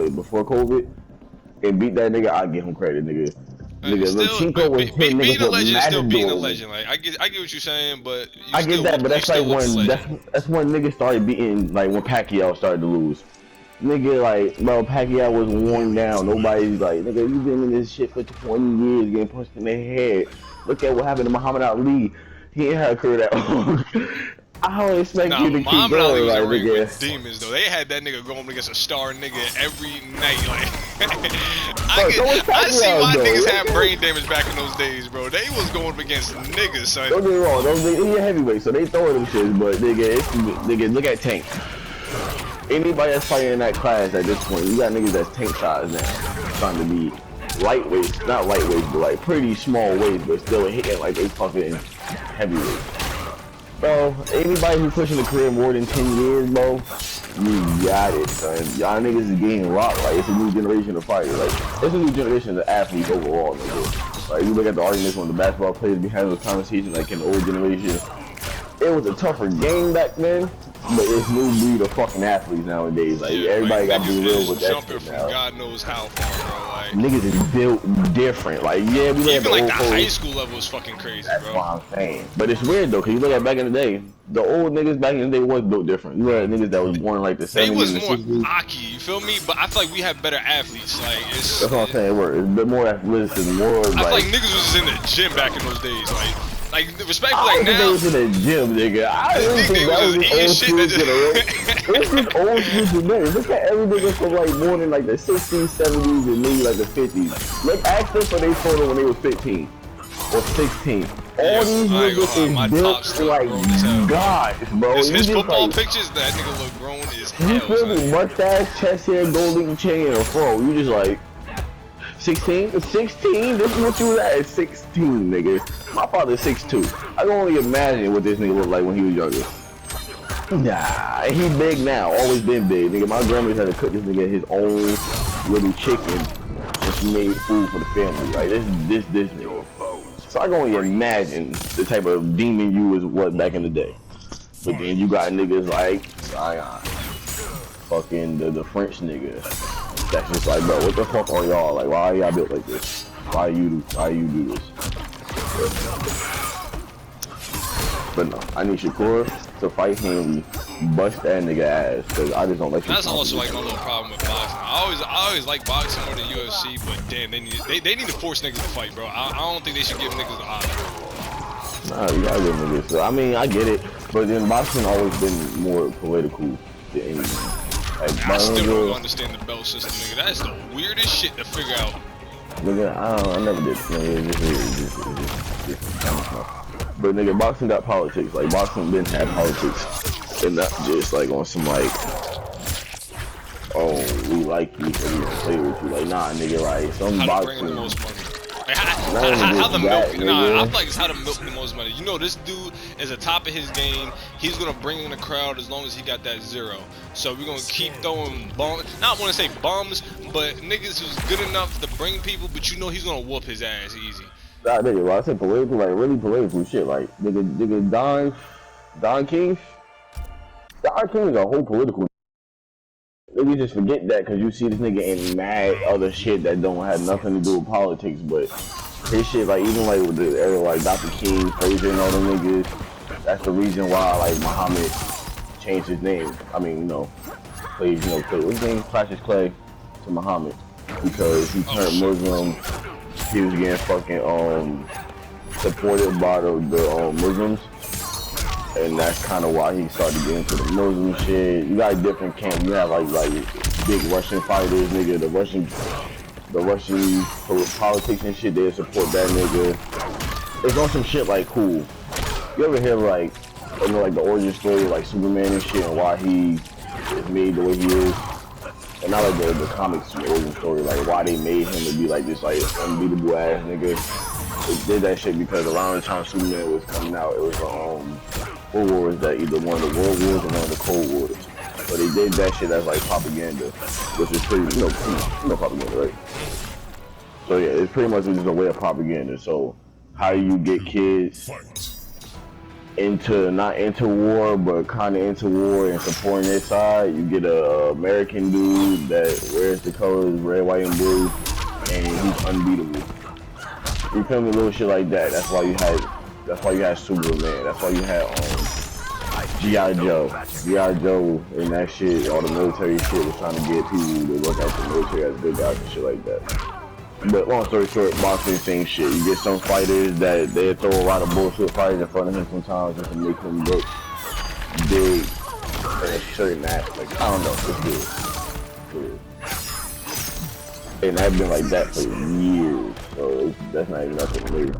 with before COVID and beat that nigga, I'd give him credit, nigga. Nigga, Still, Lachinko was hitting niggas being a with legend is still being a Matador. legend. Like I get what you're saying, but you I get still that, but you that's like still with the when legend. that's when niggas started beating, like when Pacquiao started to lose. Nigga, like, bro, Pacquiao was worn down. Nobody's like, nigga, you been in this shit for 20 years, getting punched in the head. Look at what happened to Muhammad Ali. He ain't had a career that long. I don't expect Nah, you but to keep Muhammad Ali going, was in like, the ring with nigga. demons though. They had that nigga going against a star nigga every night. Like Bro, so was I see Pacquiao, why though. niggas had brain damage back in those days, bro. They was going up against niggas, son. Don't get me wrong, he's a heavyweight, so they throwing them shits, but nigga, look at Tank. Anybody that's fighting in that class at this point, you got niggas that's tank size now, trying to be lightweights, not lightweights, but like pretty small weights, but still hitting like they fucking heavyweights. Bro, anybody who pushing a career more than 10 years, bro, you got it, son. Y'all niggas is getting rocked. Like, it's a new generation of fighters. Like, it's a new generation of athletes overall, nigga. Like, you look at the arguments when the basketball players be having those conversations, like in the old generation. It was a tougher game back then, but it's new breed of fucking athletes nowadays. Like, yeah, everybody got to be real with that jumping shit from now. God knows how far, bro. Like, niggas is built different. Like, yeah, we look at even like the old high folks. school level is fucking crazy, That's bro. what I'm saying. But it's weird though, cause you look at back in the day, the old niggas back in the day was built different. You look at niggas that was born like the 70s They was and the more 60s. Aki, you feel me? But I feel like we have better athletes. Like it's. That's what I'm saying. It's a bit more athleticism, more I feel like. like niggas was in the gym back in those days. Like respectfully, I like think now. they was in the gym, nigga. I really think that was just old school generation. It's just old school generation. Look at every nigga from like more than like the 60s, 70s, and maybe like the 50s. Look, ask them for their photo when they was 15 or 16. All these niggas is built like gods, bro. His football pictures, that nigga look grown as hell. You feel me? Mustache, chest hair, gold link chain, and a fro. You just like 16? 16? This is what you was at 16, nigga. My father's 6'2". I can only imagine what this nigga looked like when he was younger. Nah, and he big now. Always been big, nigga. My grandma had to cook this nigga his own little chicken, and she made food for the family. Like this nigga. So I can only imagine the type of demon you was back in the day. But then you got niggas like Zion, fucking the French nigga. That's just like, bro, what the fuck are y'all? Like, why are y'all built like this? Why you do this? But no, I need Shakur to fight Henry, bust that nigga ass, cause I just don't like. That's also like my little problem with boxing. I always like boxing more than UFC, but damn, they need to force niggas to fight, bro. I don't think they should give niggas the option. Nah, you gotta give niggas. So, I mean, I get it, but then boxing always been more political than anything. Like, I still don't understand the belt system, nigga. That's the weirdest shit to figure out. Nigga, I never did. But nigga, boxing got politics. Like, boxing been had politics, and not just like on some like, oh, we like you, so we gonna play with you. Like, nah, nigga, like some how boxing. To bring the most money. Like, how the milk? Nah, I feel like it's how to milk the most money. You know, this dude is at the top of his game. He's gonna bring in the crowd as long as he got that zero. So we're gonna keep throwing bums. Not want to say bums, but niggas who's good enough to bring people. But you know he's gonna whoop his ass easy. Nah, nigga, well, I said political, like really political shit. Like, nigga, Don King is a whole political. Nigga just forget that because you see this nigga in mad other shit that don't have nothing to do with politics, but his shit, like, even like with the era, like Dr. King, Frazier, and all them niggas, that's the reason why, like, Muhammad changed his name. I mean, you know, Clay, Clay, what's his name? Cassius Clay to Muhammad, because he turned Muslim. He was getting fucking supported by the Muslims, and that's kind of why he started getting into the Muslim shit. You got different camps. You have like big Russian fighters, nigga. The Russian politics and shit. They support that nigga. It's on some shit like cool. You ever hear like, you know, like the origin story of like Superman and shit, and why he is made the way he is? And not like the comics origin story, like why they made him to be like this like unbeatable ass nigga. They did that shit because around the time Superman was coming out, it was what war was that? Either one of the World Wars or one of the Cold Wars. But they did that shit as like propaganda, which is pretty, you know propaganda, right? So yeah, it's pretty much just a way of propaganda. So how do you get kids not into war, but kind of into war and supporting their side. You get a American dude that wears the colors red, white, and blue, and he's unbeatable. You feel me? Little shit like that. That's why you had Superman. That's why you had G.I. Joe. G.I. Joe and that shit, all the military shit was trying to get people to look at the military as good guys and shit like that. But long story short, boxing, same shit. You get some fighters that they throw a lot of bullshit fighters in front of him sometimes just to make him look big in a certain aspect. I don't know, it's good. And I've been like that for years, so that's not even nothing new.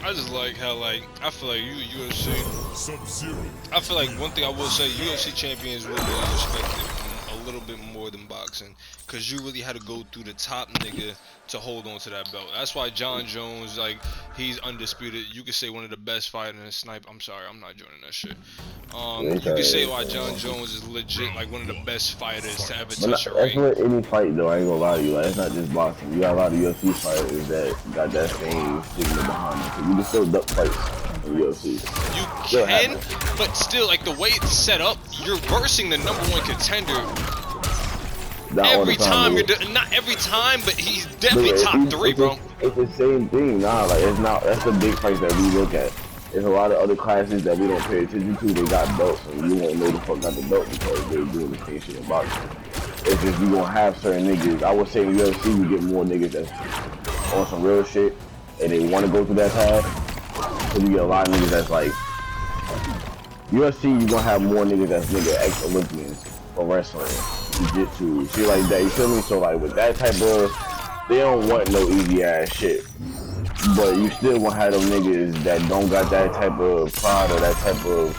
I just like how, like, I feel like UFC. I feel like one thing I will say, UFC champions will be respected a little bit more than boxing, because you really had to go through the top nigga to hold on to that belt. That's why John Jones, like, he's undisputed. You could say one of the best fighters in snipe. I'm sorry, I'm not joining that shit. You could say why John Jones is legit, like, one of the best fighters to ever touch a ring. That's what any fight, though. I ain't gonna lie to you. Like, it's not just boxing. You got a lot of UFC fighters that got that same stigma behind them. So you can still duck fights in UFC. You can, but still, like, the way it's set up, you're versing the #1 contender. Every time, not every time, but he's definitely top 3, bro. It's the same thing, nah. Like, it's not. That's the big fight that we look at. There's a lot of other classes that we don't pay attention to. They got belts, and you won't know the fuck got the belt because they're doing the same shit in boxing. It's just you gonna have certain niggas. I would say in UFC you get more niggas that's on some real shit, and they want to go through that path. So you get a lot of niggas that's like UFC. You gonna have more niggas that's ex-Olympians for wrestling, jiu-jitsu, shit like that. You feel me? So like with that type of, they don't want no easy ass shit. But you still gonna have them niggas that don't got that type of pride or that type of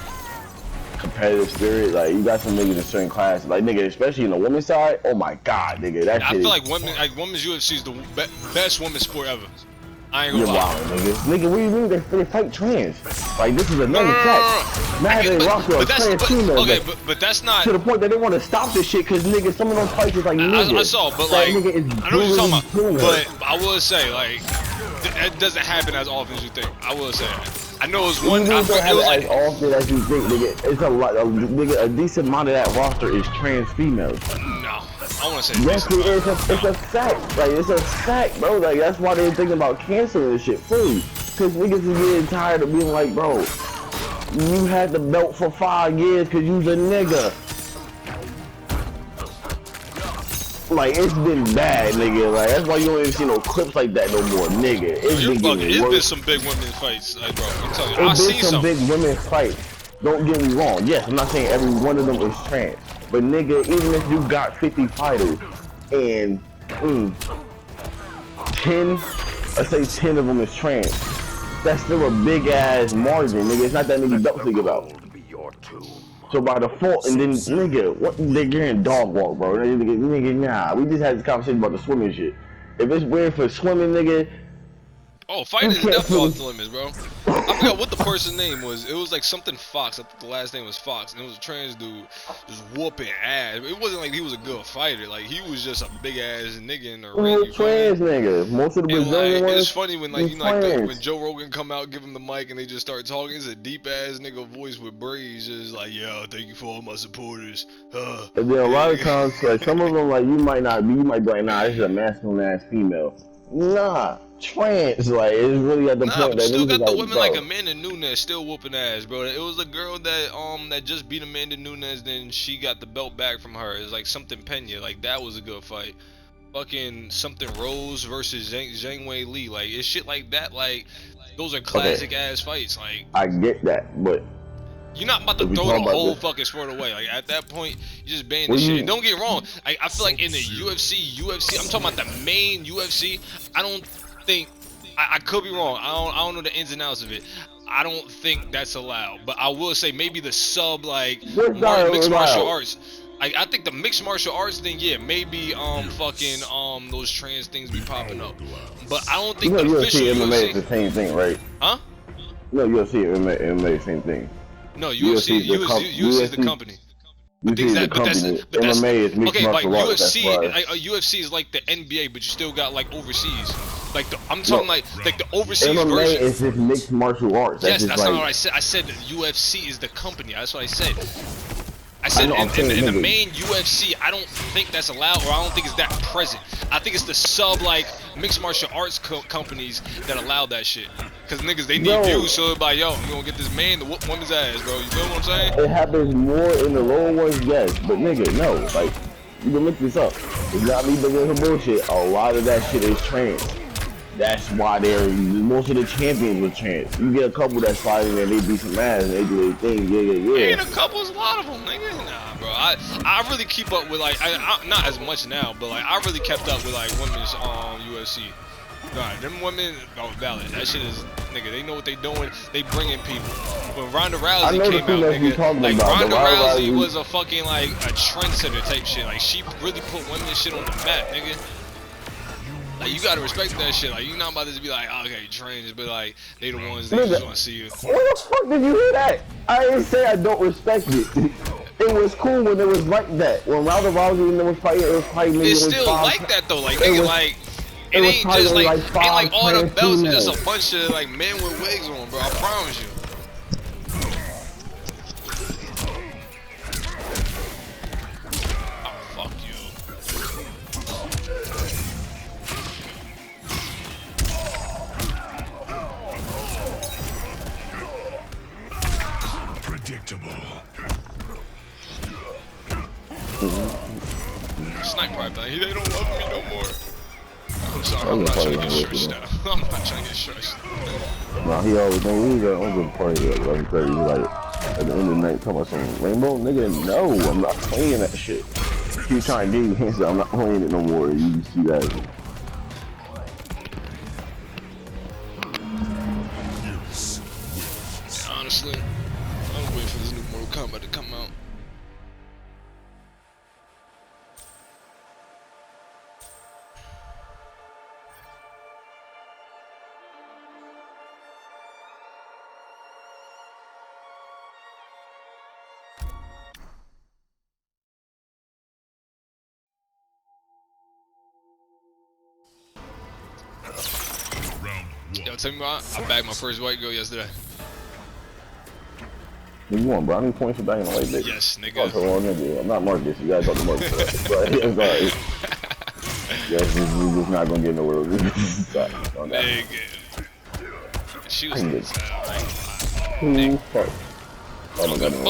competitive spirit. Like you got some niggas in certain classes, like nigga, especially in the women's side. Oh my god, nigga, that shit. I feel like women's UFC is the best women's sport ever. I ain't gonna lie. Wild, nigga. Nigga, what do you mean they fight trans? Like this is another fact. Now they rock your trans female. Okay, but that's not to the point that they want to stop this shit because nigga, some of those fights is like nigga. I saw, but like, nigga is I know what you're talking about. But I will say, like, it doesn't happen as often as you think. I will say that. I know it's one. It was like as often as you think, nigga. It's a lot. Nigga, a decent amount of that roster is trans females. No, I want to say yes, it's a fact. Like it's a fact, bro. Like that's why they're thinking about canceling this shit free. Cause niggas is getting tired of being like, bro, you had the belt for 5 years cause you's a nigga. Like it's been bad, nigga. Like that's why you don't even see no clips like that no more, nigga. It's been some big women fights, like, bro. I'm telling you, I've seen some big women fights. Don't get me wrong. Yes, I'm not saying every one of them is trans, but nigga, even if you got 50 fighters and 10, let's say 10 of them is trans, that's still a big ass margin, nigga. It's not that many belts to give out. So by default, and then nigga, what they're getting dog walk, bro. Nigga, nah. We just had this conversation about the swimming shit. If it's weird for swimming, nigga. Oh, fighting is definitely off the limits, bro. I forgot what the person's name was. It was like something Fox. I think the last name was Fox, and it was a trans dude just whooping ass. It wasn't like he was a good fighter. Like he was just a big ass nigga in the ring. Trans nigga. Most of the Brazilian ones. It's funny when like you know like when Joe Rogan come out, give him the mic, and they just start talking. It's a deep ass nigga voice with braids, just like, yo, thank you for all my supporters. And then a lot of times, like some of them, like you might be like, nah, this is a masculine ass female. Nah. Trans, like it's really at the point that still got the like, women bro. like Amanda Nunes still whooping ass, bro. It was a girl that just beat Amanda Nunes, then she got the belt back from her. It's like something Pena, like that was a good fight. Fucking something Rose versus Zhang Wei Li, like it's shit like that. Like those are classic ass fights. Like I get that, but you're not about to throw the whole fucking sport away. Like at that point, you just ban this shit. And don't get wrong, I feel like in the UFC, I'm talking about the main UFC. I don't think I could be wrong. I don't know the ins and outs of it. I don't think that's allowed. But I will say maybe the sub like mixed martial arts. I think the mixed martial arts thing, yeah, maybe fucking those trans things be popping up. But I don't think the official MMA is the same thing, right? Huh? No, UFC MMA same thing. No, UFC is the company. But You see the company. MMA is mixed okay. Like martial arts. UFC, That's why. UFC is like the NBA, but you still got like overseas. Like I'm talking like the overseas MMA version. is just mixed martial arts. Yes, just that's like, not what I said. I said UFC is the company. That's what I said. I I said know, in the main UFC, I don't think that's allowed, or I don't think it's that present. I think it's the sub like mixed martial arts companies that allow that shit. Cause niggas they need views, so like yo, you gonna get this man to whoop woman's ass, bro. You feel what I'm saying? it happens more in the lower ones, yes, but nigga, no. Like, you can look this up. It's not me bringing some bullshit. A lot of that shit is trans. That's why most of the champions were trans. You get a couple that's fighting and they beat some ass and they do their thing, yeah. Ain't a couple, it's a lot of them, nigga. Nah, bro. I really keep up with like I not as much now, but like I really kept up with like women's UFC. Nah, them women, oh, valid. That shit is, nigga, they know what they doing. They bringing people. When Ronda Rousey came out, nigga, like Ronda Rousey was a fucking like a trendsetter type shit. Like she really put women's shit on the map, nigga. Like you gotta respect that shit. Like you not about to be like, oh, okay, trans, but like they the ones that just want to see you. Where the fuck did you hear that? I didn't say I don't respect it. It was cool when it was like that. When Ronda Rousey and them was fighting, it was fighting. It's still like that though, like nigga, like. It ain't just like, ain't like all the belts, it's just a bunch of like men with wigs on, bro. I promise you. Oh, fuck you. Predictable. Snipe right back. They don't love me no more. I'm sorry, I'm not trying to get stressed out. I'm not trying to get stressed. Nah, he always know we got on good party at 11:30. He's like, at the end of the night, talking about some Rainbow, nigga. No, I'm not playing that shit. Keep trying to do it, so I'm not playing it no more. You see that? Honestly, I'm waiting for this new Mortal Kombat to come out. Yo, tell me about I bagged my first white girl yesterday. You won, bro. How many points you back in the white bitch? Yes, nigga. Nigga. I'm not Marcus. You gotta talk to Marcus. Sorry. I'm sorry. Yes, we're just not gonna get nowhere. Nigga. She was in the Who fuck? Oh my god, nigga.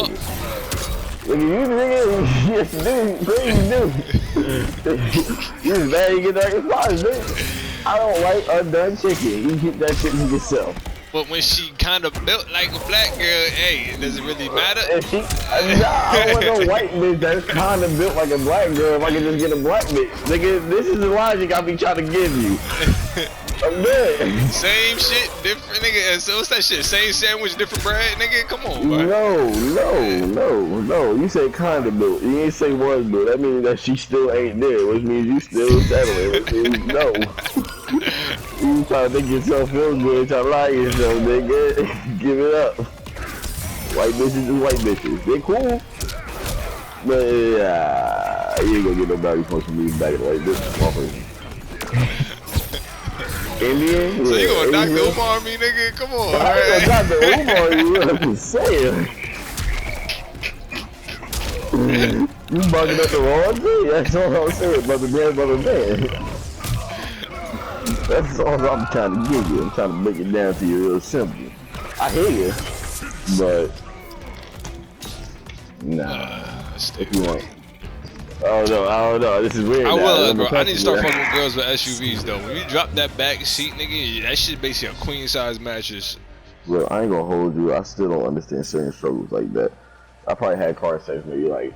Look at you, nigga. Yes, dude. Crazy dude. You just bad you get that response, dude. I don't like undone chicken. You get that shit to yourself. But when she kind of built like a black girl, hey, does it really matter? If she, I don't want no white bitch that's kind of built like a black girl if I can just get a black bitch. Nigga, this is the logic I be trying to give you. I'm good. Same shit, different nigga. So what's that shit? Same sandwich, different bread, nigga? Come on, bro. No. You say kind of built. You ain't say was built. That means that she still ain't there, which means you still settling. Which means no. You trying to make yourself feel good, trying to lie to yourself, nigga. Give it up. White bitches is white bitches. They cool. But you ain't gonna get no brownie points from me back at the white bitch. Indian? So you gonna knock the Umar on me, nigga? Come on, I ain't gonna knock the Umar on you, I'm just saying. You bugging up the wrong thing, that's all I'm saying, brother man. That's all I'm trying to give you. I'm trying to break it down to you real simple. I hear you, but nah. If you want. I don't know. This is weird. I will, bro. I need to start fucking with girls with SUVs though. When you drop that back seat, nigga, that shit basically a queen size mattress. Bro, I ain't gonna hold you. I still don't understand certain struggles like that. I probably had car sex maybe like.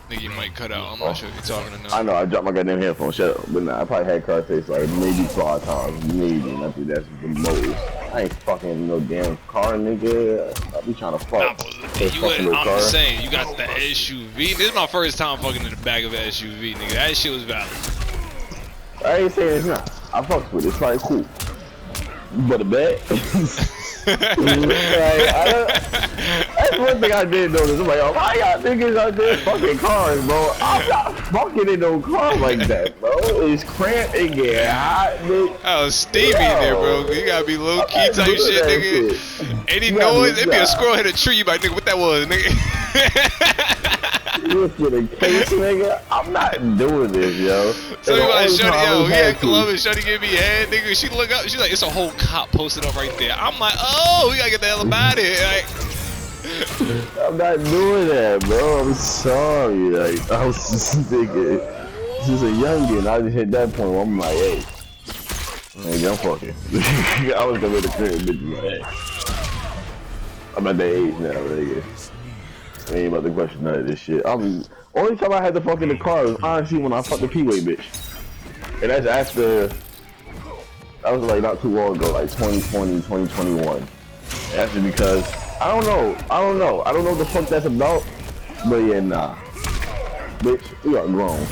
Nigga, you might cut out. I'm not sure if you're talking or not. I know, I dropped my goddamn headphones, shut up. But nah, I probably had car sex like maybe 5 times, maybe, and I think that's the most. I ain't fucking no damn car, nigga. I be trying to fuck. I'm just saying, you got the SUV. This is my first time fucking in the back of an SUV, nigga. That shit was valid. I ain't saying it's not. I fucks with it. It's probably cool. But a bet. That's one thing I did notice. I'm like, oh, why y'all niggas out there fucking cars, bro? I'm not fucking in no car like that, bro. It's cramped and get hot, bitch. Oh, steamy there, bro. You gotta be low key type shit, nigga. Shit. Any noise, it be a squirrel hit a tree. You like, nigga, what that was, nigga? You for the case, nigga. I'm not doing this, yo. So you like, shorty, yo, we had Columbus, shorty give me head, nigga. She look up, she's like, it's a whole cop posted up right there. I'm like, oh, we gotta get the hell about it. Like, I'm not doing that, bro. I'm sorry. Like, I was just thinking, just a youngin'. I just hit that point where I'm like, hey, nigga, I'm fucking. I was gonna the crib, bitch. Like, hey. I'm at that age now, nigga. I ain't about to question none of this shit. Only time I had to fuck in the car was honestly when I fucked the P-Way bitch. And that's after, that was like not too long ago, like 2020, 2021. And that's just because, I don't know what the fuck that's about, but yeah, nah. Bitch, we are grown.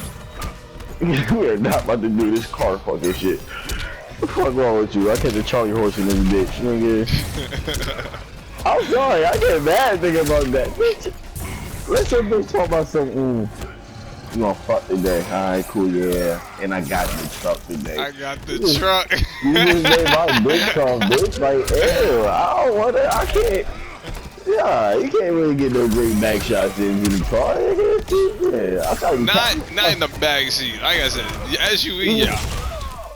We are not about to do this car fucking shit. What the fuck wrong with you? I catch a Charlie horse in this bitch, nigga. I'm sorry, I get mad thinking about that, bitch. Let your bitch talk about something. You gonna fuck today? Alright, cool, yeah. And I got the truck today. I got the truck. You just made my bitch talk, bitch. Like, ew, I don't want it. I can't. Yeah, you can't really get no great back shots into the car. Yeah, I thought you not in the back seat. Like I said, SUV, yeah.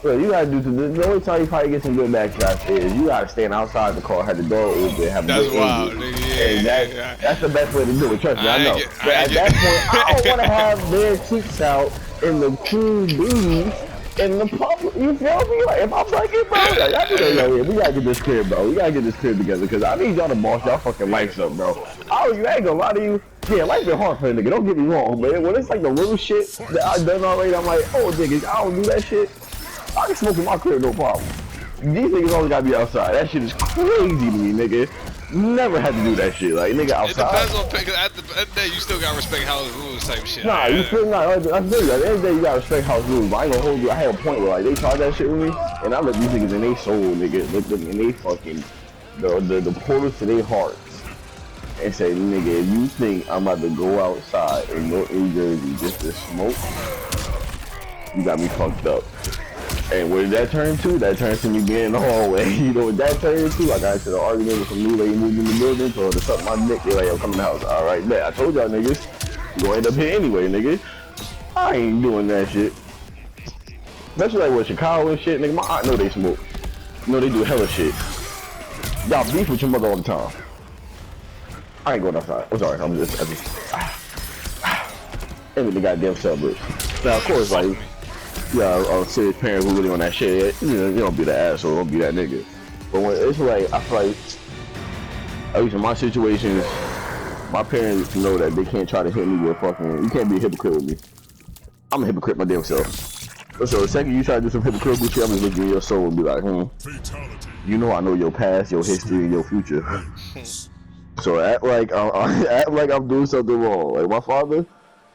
Well, you gotta do the only time you probably get some good back shots is you gotta stand outside the car, have the door open, have that's a wild, nigga. Yeah, that's the best way to do it. Trust me, I know. But at that point, I don't want to have their cheeks out in the cool breeze in the public. You feel me? Like if I'm like it, bro, like, I feel like, we gotta get this crib, bro. We gotta get this crib together because I need y'all to boss y'all fucking lives up, bro. Oh, you ain't gonna lie to you. Yeah, life been hard for a nigga. Don't get me wrong, man. When it's like the little shit that I done already, I'm like, oh, niggas, I don't do that shit. I can smoke in my crib, no problem. These niggas always gotta be outside. That shit is crazy to me, nigga. Never had to do that shit. Like, nigga, outside. It depends on, because at the end of the day, you still gotta respect house rules type shit. Nah, you feel not. I feel you. At the end of the day, you gotta respect house rules. But I ain't gonna hold you. I had a point where, like, they tried that shit with me, and I let these niggas in their soul, nigga, look them in they fucking, the portals to their hearts, and say, nigga, if you think I'm about to go outside in North New Jersey just to smoke, you got me fucked up. And what did that turn to? That turned to me being in the hallway. You know what that turned to? I got into an argument with some new lady moved in the building, told her to suck my dick. They like, yo, come in the house. Alright, bet. I told y'all niggas, you gonna end up here anyway, nigga. I ain't doing that shit. Especially like with Chicago and shit, nigga. My aunt know they smoke. You know they do hella shit. Y'all beef with your mother all the time. I ain't going outside. I'm sorry. I just every the goddamn suburbs. Now, of course, like, yeah, a serious parent who really on that shit, you know, you don't be the asshole, don't be that nigga. But when it's like, I feel like, at least in my situations, my parents know that they can't try to hit me with fucking, you can't be a hypocrite with me. I'm a hypocrite my damn self. So the second you try to do some hypocritical shit, I'm just looking at your soul and be like, you know I know your past, your history, and your future. So act like I'm doing something wrong. Like my father,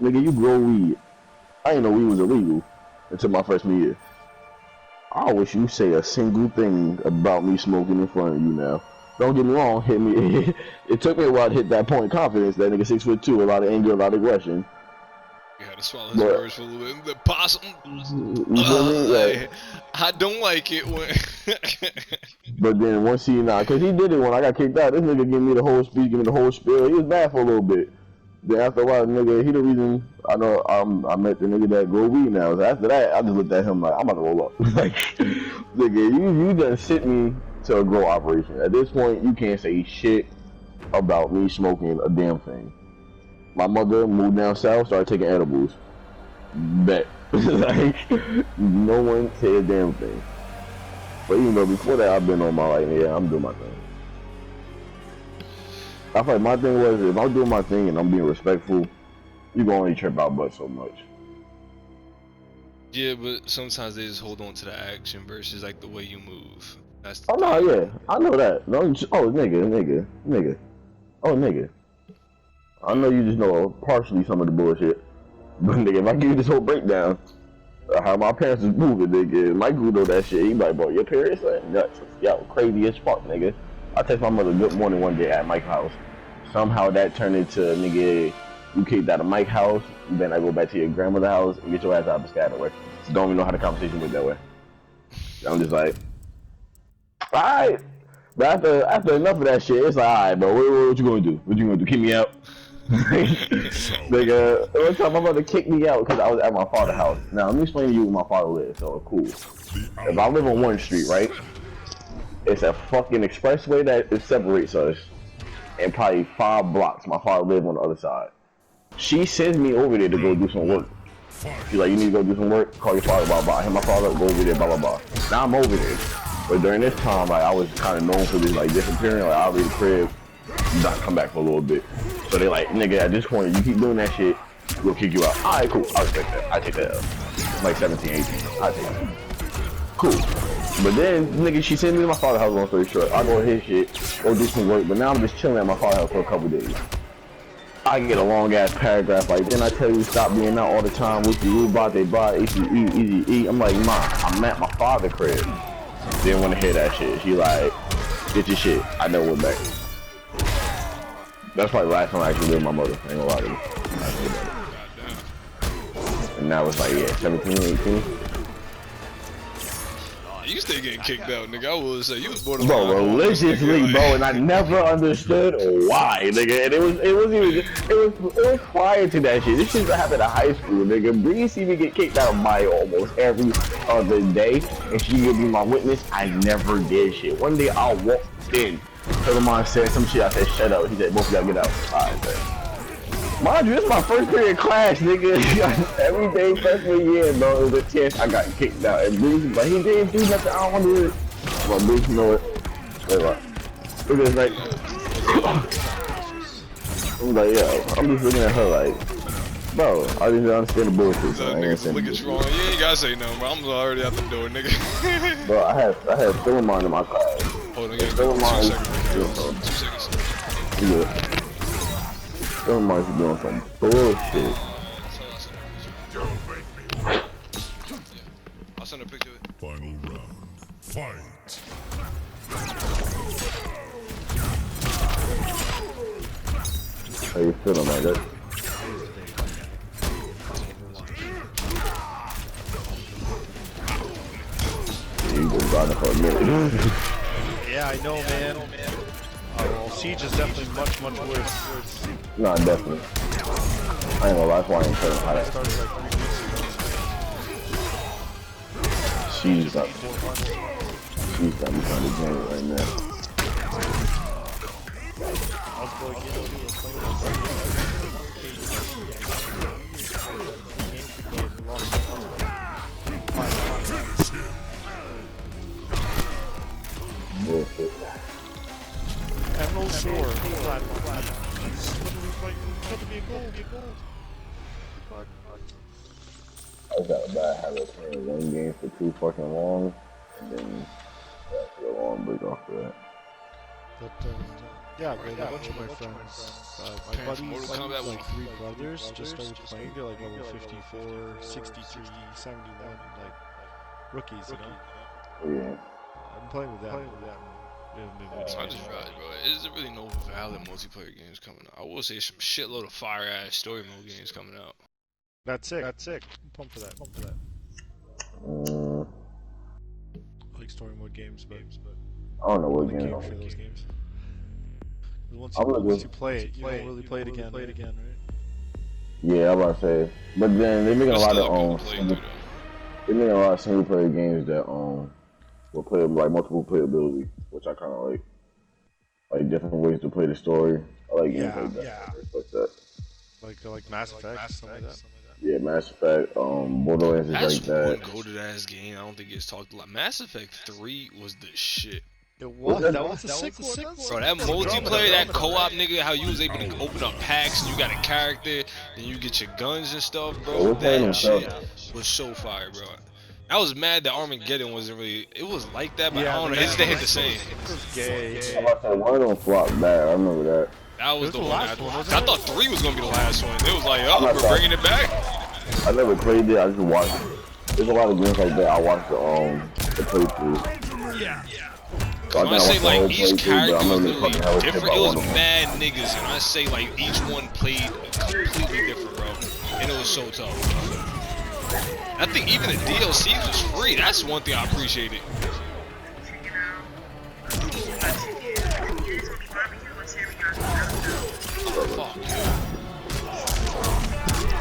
nigga, you grow weed. I didn't know weed was illegal until my freshman year. I wish you say a single thing about me smoking in front of you now. Don't get me wrong, hit me. It took me a while to hit that point of confidence. That nigga 6'2", a lot of anger, a lot of aggression. You had to swallow his words for a little bit. The possum. I don't like it when. But then once he cause he did it when I got kicked out. This nigga gave me the whole speech, give me the whole spiel. He was mad for a little bit. Then after a while, nigga, he the reason I know I met the nigga that grow weed now. So after that, I just looked at him like, I'm about to roll up. Like, nigga, you done sent me to a grow operation. At this point, you can't say shit about me smoking a damn thing. My mother moved down south, started taking edibles. Bet. Like, no one said a damn thing. But even though before that, I've been on my, like, yeah, I'm doing my thing. I feel like my thing was, if I'm doing my thing and I'm being respectful, you can only trip out but so much. Yeah, but sometimes they just hold on to the action versus, like, the way you move. That's the oh, no, yeah. I know that. No, oh, nigga. Oh, nigga. I know you just know partially some of the bullshit. But, nigga, if I give you this whole breakdown, How my parents was moving, nigga. Mike grew know that shit. He like, bro, your parents like nuts. Yo, crazy as fuck, nigga. I text my mother good morning one day at Mike's house. Somehow that turned into, nigga, you kicked out of Mike's house, you better not go back to your grandmother's house and get your ass out of Piscataway. Don't even know how the conversation went that way. I'm just like, alright. But after enough of that shit, it's like, alright, bro, what you gonna do? What you gonna do? Kick me out? Nigga, one time my mother kicked me out because I was at my father's house. Now, let me explain to you where my father lives, so cool. If I live on one street, right? It's a fucking expressway that it separates us. And probably 5 blocks, my father lives on the other side. She sends me over there to go do some work. She's like, you need to go do some work? Call your father, blah, blah. I hit my father up, go over there, blah, blah, blah. Now I'm over there. But during this time, like, I was kind of known for this, like, disappearing. Like, I'll leave the crib, not come back for a little bit. So they like, nigga, at this point, you keep doing that shit, we'll kick you out. Alright, cool. I'll respect that. I take that L. Like 17, 18. I take that. Cool. But then, nigga, she sent me to my father's house, long story short. I go to his shit, go do some work, but now I'm just chilling at my father's house for a couple days. I get a long ass paragraph like, then I tell you stop being out all the time with you, they bought, easy. I'm like, ma, I'm at my father's crib. Didn't want to hear that shit. She like, get your shit. I never went back. That's probably the last time I actually lived with my mother. I ain't gonna lie to you. And now it's like, yeah, 17, 18. You still getting kicked out, nigga. I would say you was born bro, religiously, bro, and I never understood why, nigga. And it was prior to that shit. This shit happened in high school, nigga. Bree see me get kicked out of my almost every other day, and she would be my witness. I never did shit. One day I walked in, Philemon said some shit. I said, shut up. He said, both of y'all get out. Alright, man. Mind you, this is my first period class, nigga. Every day freshman year, bro, it was a chance I got kicked out. And Bruce was like, he didn't do nothing, I don't want to do it. Well, Bruce, you know it. Wait, what? Look at this, like, I'm like, yo, I'm just looking at her like, bro, I didn't understand the bullshit. So niggas look at you wrong. You ain't gotta say nothing, bro. I'm already out the door, nigga. Bro, I had Philemon in my class. Hold on, yeah, 2 seconds. Yeah. Philemon's doing some bullshit. I'll send a picture of it. Final round. Fight. How you feeling like that? You been riding for a minute. Yeah, I know, man. Well, Siege is definitely much worse. Nah, definitely. I ain't gonna lie, that's why I ain't playing high. She's up. She's got me trying to game right now. Bullshit. Emerald Shore. I just got a bad habit of playing one game for too fucking long, and then after a long break off of that. But, yeah, man, a bunch of my friends, my buddies, like 3 brothers, just started playing. They're like level 54, 63, 71, like rookies, you know? Yeah. I'm playing with them. So I just realized, bro, is there really no valid multiplayer games coming out? I will say some shitload of fire ass story mode games coming out. That's sick. I'm pumped for that. I like story mode games, but I don't know what game game. for those games. Once you play it, you don't really play it again, right? Yeah, I'm about to say. But then they're making a lot of they're making a lot of single player games that will play like multiple playability, which I kind of like different ways to play the story. I like games like that. Like Mass Effect, something like that. Yeah, Mass Effect, Borderlands is like that. That's one goated ass game. I don't think it's talked a lot. Mass Effect 3 was the shit. It was. That was a sick one. Bro, that multiplayer, that co-op nigga, how you was able to open up packs and you got a character and you get your guns and stuff, bro. That shit was so fire, bro. I was mad that Armageddon wasn't really. It was like that, but I don't know. It didn't hit the same. It was gay. I'm about to say, one of them flopped bad. I remember that. That was the one. I thought 3 was gonna be the last one. It was like, oh, we're bringing it back. I never played it. I just watched it. There's a lot of games like that. I watched the playthrough. Yeah. So When I say like each character was literally literally different, it was mad niggas, and I say like each one played completely different, bro, and it was so tough. I think even the DLC was free. That's one thing I appreciated. Fuck.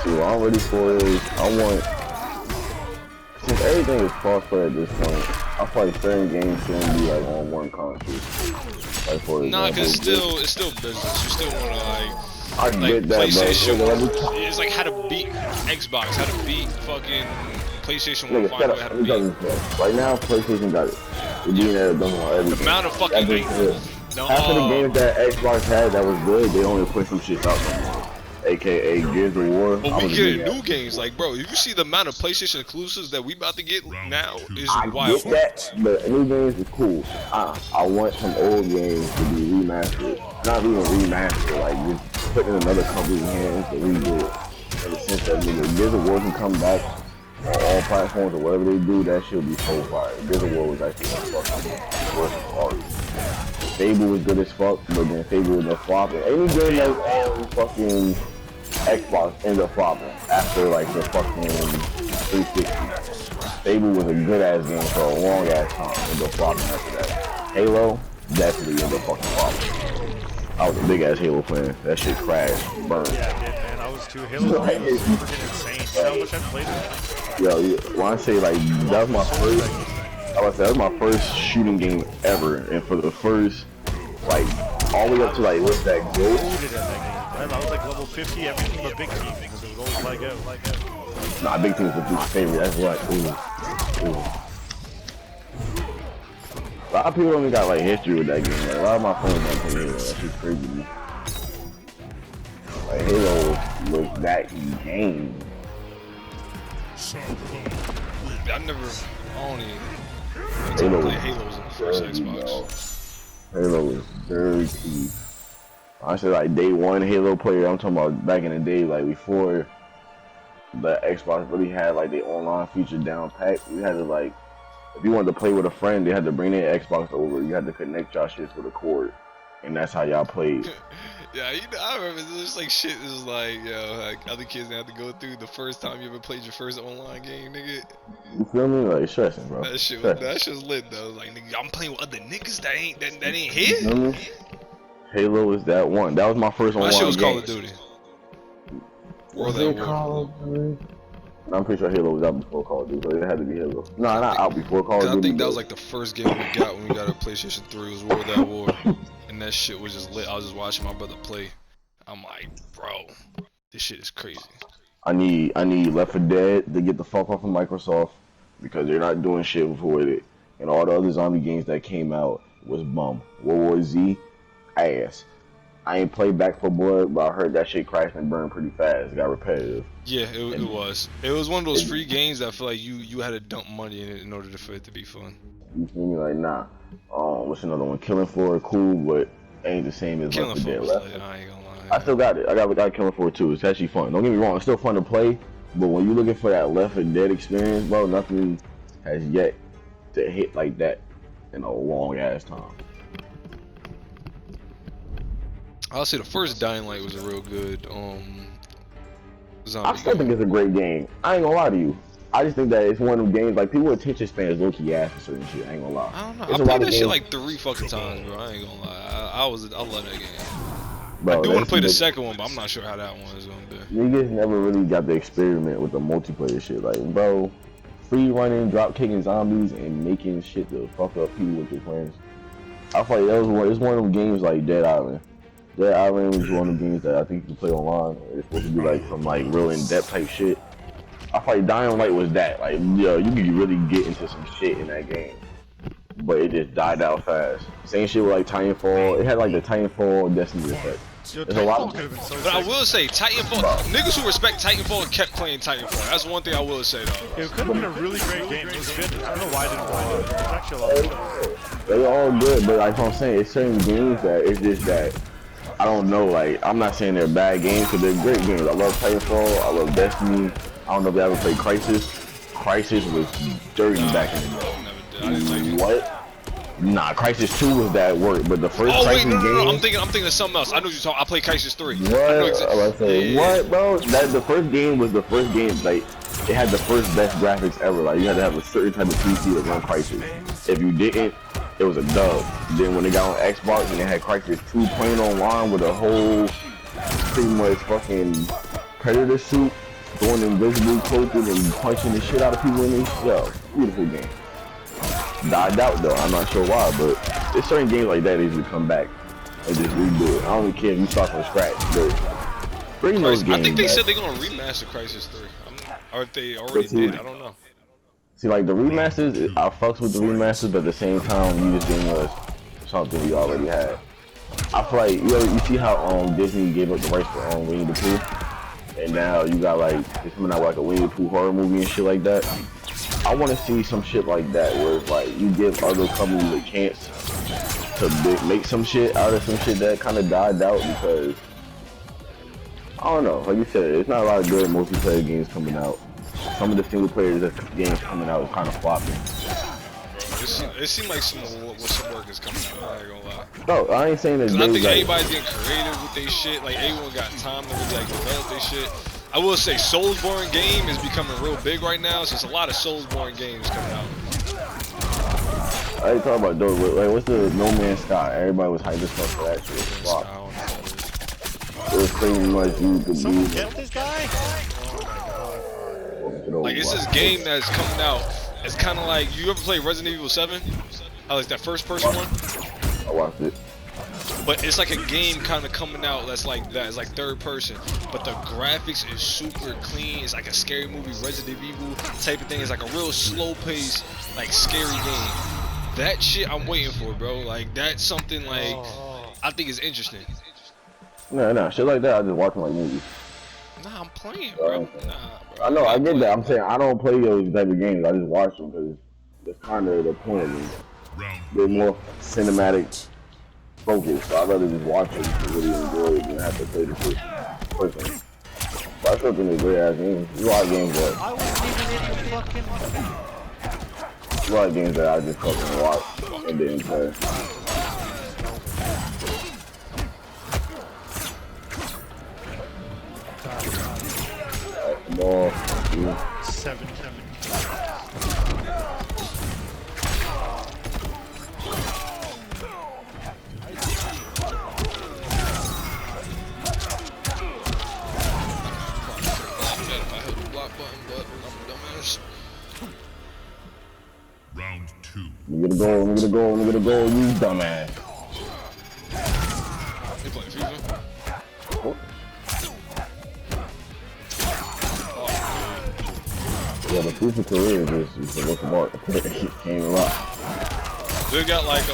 See, what I'm ready for is I want. Since everything is crossplay at this point, I feel like certain games shouldn't be like on one console. Like for Nah, example, cause it's still business. You still wanna I get that, PlayStation. bro. It's like how to beat Xbox, how to beat fucking PlayStation 1. Nigga, Find out how to beat. right now, PlayStation got it. They're being able to done on everything. The amount of fucking half of the games that Xbox had that was good, they only push some shit out no more. AKA Gears of War. But we get new games, like bro, if you see the amount of PlayStation exclusives that we about to get now is wild. I get that, but new games is cool. I want some old games to be remastered. Not even remastered, like just put in another company's hands to redo it. In the sense that Gears of War can come back on all platforms or whatever they do, that should be so fire. Gears of War was actually fucking worth of art. Fable was good as fuck, but then Fable was up flopping. Any game that was on fucking Xbox ended up flopping after like the fucking 360. Fable was a good ass game for a long ass time, ended up flopping after that. Halo definitely ended up fucking flopping. I was a big ass Halo fan. That shit crashed, burned. Yeah, I did, man. I was too. Halo was freaking insane. You know how much I played it? Yo, when I say like that was my first, I would say that was my first shooting game ever, and for the first like all the way up to like what's that Ghost? I was like level 50, everything but big team because it was always like out. Nah, big team's the favorite. That's what. Ooh. A lot of people only got like history with that game. Like, a lot of my friends don't play Halo. That's just crazy to me. Like Halo was that game. I only play Halos in the first Xbox. Halo was dirty. I said like day one Halo player. I'm talking about back in the day, like before the Xbox really had like the online feature down pat. You had to like, if you wanted to play with a friend, they had to bring their Xbox over. You had to connect y'all shit with a cord, and that's how y'all played. Yeah, you know, I remember this like shit is like, yo, like other kids have to go through the first time you ever played your first online game, nigga. You feel me? Like stressing, bro. That shit was lit though. Like nigga, I'm playing with other niggas that ain't here. You know Halo is that one. That was my first online game. My shit was Call of Duty. Was it Call of Duty? I'm pretty sure Halo was out before Call of Duty, so it had to be Halo. Nah, not out before Call of Duty. I think that was like the first game we got when we got a PlayStation 3. Was World at War, and that shit was just lit. I was just watching my brother play. I'm like, bro, this shit is crazy. I need Left 4 Dead to get the fuck off of Microsoft because they're not doing shit with it, and all the other zombie games that came out was bum. World War Z, ass. I ain't played Back 4 Blood, but I heard that shit crashed and burned pretty fast. It got repetitive. Yeah, it was. It was one of those free games that I feel like you had to dump money in it in order for it to be fun. You feel me? Like, nah. What's another one? Killing Floor, cool, but ain't the same as Left 4 Dead. I ain't gonna lie. I still got it. I got Killing Floor 2. It's actually fun. Don't get me wrong. It's still fun to play, but when you're looking for that Left 4 Dead experience, bro, nothing has yet to hit like that in a long ass time. I'll say the first Dying Light was a real good zombie I still game. think it's a great game. I ain't gonna lie to you. I just think that it's one of them games like people attention spans low-key ass for certain shit. I ain't gonna lie. I don't know. It's I played that shit games. like 3 fucking times, bro. I ain't gonna lie. I love that game. Bro, I do want to play the second one, but I'm not sure how that one is gonna be. Niggas never really got the experiment with the multiplayer shit. Like, bro, free running, drop kicking zombies, and making shit to fuck up people with your friends. I feel like it's one of them games like Dead Island. Dead Island was one of the games that I think you can play online. It's supposed to be like some like real in-depth type shit. I feel like Dying Light was that. Like, yo, you could really get into some shit in that game. But it just died out fast. Same shit with like Titanfall. It had like the Titanfall Destiny effect. There's a lot of But I will say, Titanfall, niggas who respect Titanfall kept playing Titanfall. That's one thing I will say though. It could have been a really great game. It was good. I don't know why I didn't play it. It was actually a lot of fun. They all good, but like I'm saying, it's certain games that it's just that I don't know. Like, I'm not saying they're bad games, because they're great games. I love Titanfall. I love Destiny. I don't know if you ever played Crisis. Crisis was dirty back in the day. I didn't like it. What? Nah, Crisis 2 was that work, but the first Crisis no, game. I'm thinking of something else. I know what you're talking. I played Crisis 3. What? I was about to say, what, bro? The first game was the first game. Like, it had the first best graphics ever. Like, you had to have a certain type of PC to run Crisis. If you didn't, it was a dub. Then when they got on Xbox and they had Crisis 2 playing online with a whole pretty much fucking Predator suit, throwing invisible cloaking and punching the shit out of people in this, yo, beautiful game. Died out though, I'm not sure why, but there's certain games like that usually come back and just redo it. I don't even care if you start from scratch, but bring those games I think they back. said they're gonna remaster Crisis 3. Or if they already did, I don't know. See, like the remasters, I fucks with the remasters, but at the same time, you just giving us something we already had. I feel like, you see how Disney gave up the rights for Winnie the Pooh? And now you got like, it's coming out like a Winnie the Pooh horror movie and shit like that. I want to see some shit like that where it's like you give other companies a chance to make some shit out of some shit that kind of died out because, I don't know, like you said, it's not a lot of good multiplayer games coming out. Some of the single player games coming out is kind of flopping. It seemed like some work is coming out, I ain't gonna lie. No, I ain't saying that. I think everybody's getting creative with their shit. Like, everyone got time to really like develop their shit. I will say, Soulsborne game is becoming real big right now, so it's a lot of Soulsborne games coming out. I ain't talking about those. Like, what's the No Man's Sky? Everybody was hyped as fuck for that shit. It was pretty much you could Someone get this guy? Like, it's this game that's coming out. It's kind of like, you ever play Resident Evil 7? How like that first person one? I watched it. But it's like a game kind of coming out that's like that. It's like third person, but the graphics is super clean. It's like a scary movie, Resident Evil type of thing. It's like a real slow paced, like scary game. That shit I'm waiting for, bro. Like, that's something like I think is interesting. No, shit like that. I just watch them like movies. Nah, I'm playing, bro. Nah, bro. I know, I get that. I'm saying I don't play those type of games. I just watch them because that's kind of the point of them. They're more cinematic focused, so I'd rather just watch it and really enjoy it than have to play the shit personally. But I still think they're great ass games. There's a lot of games that I wasn't even in your fucking... a lot of games that I just fucking watch and didn't play. Ball, 7. Round 2. Look at the goal, look at the goal, look at the goal, you dumbass. You playing FIFA? Oh. Yeah, the FIFA career is a work of art. It came a lot. They got like a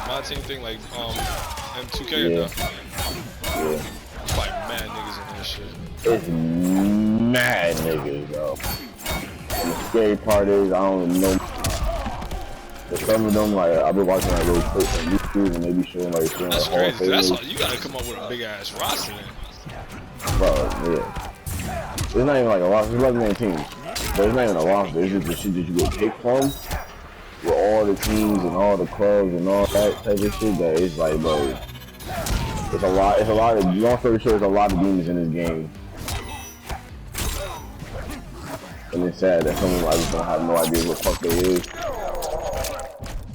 my team thing, like M2K or no? Yeah. It's like mad niggas in that shit. It's mad niggas, bro. And the scary part is, I don't know. But some of them, like, I've been watching like little clips on YouTube and they be showing like showing That's like, crazy. That's all, you gotta come up with a big ass roster then. Bro, yeah. It's not even like a roster, it's 11 teams. But it's not even a roster, it's just the shit that you get picked from. With all the teams and all the clubs and all that type of shit that it's like, bro. It's a lot of, long story short, there's a lot of demons in this game. And it's sad that some of them I just don't have no idea what the fuck they is.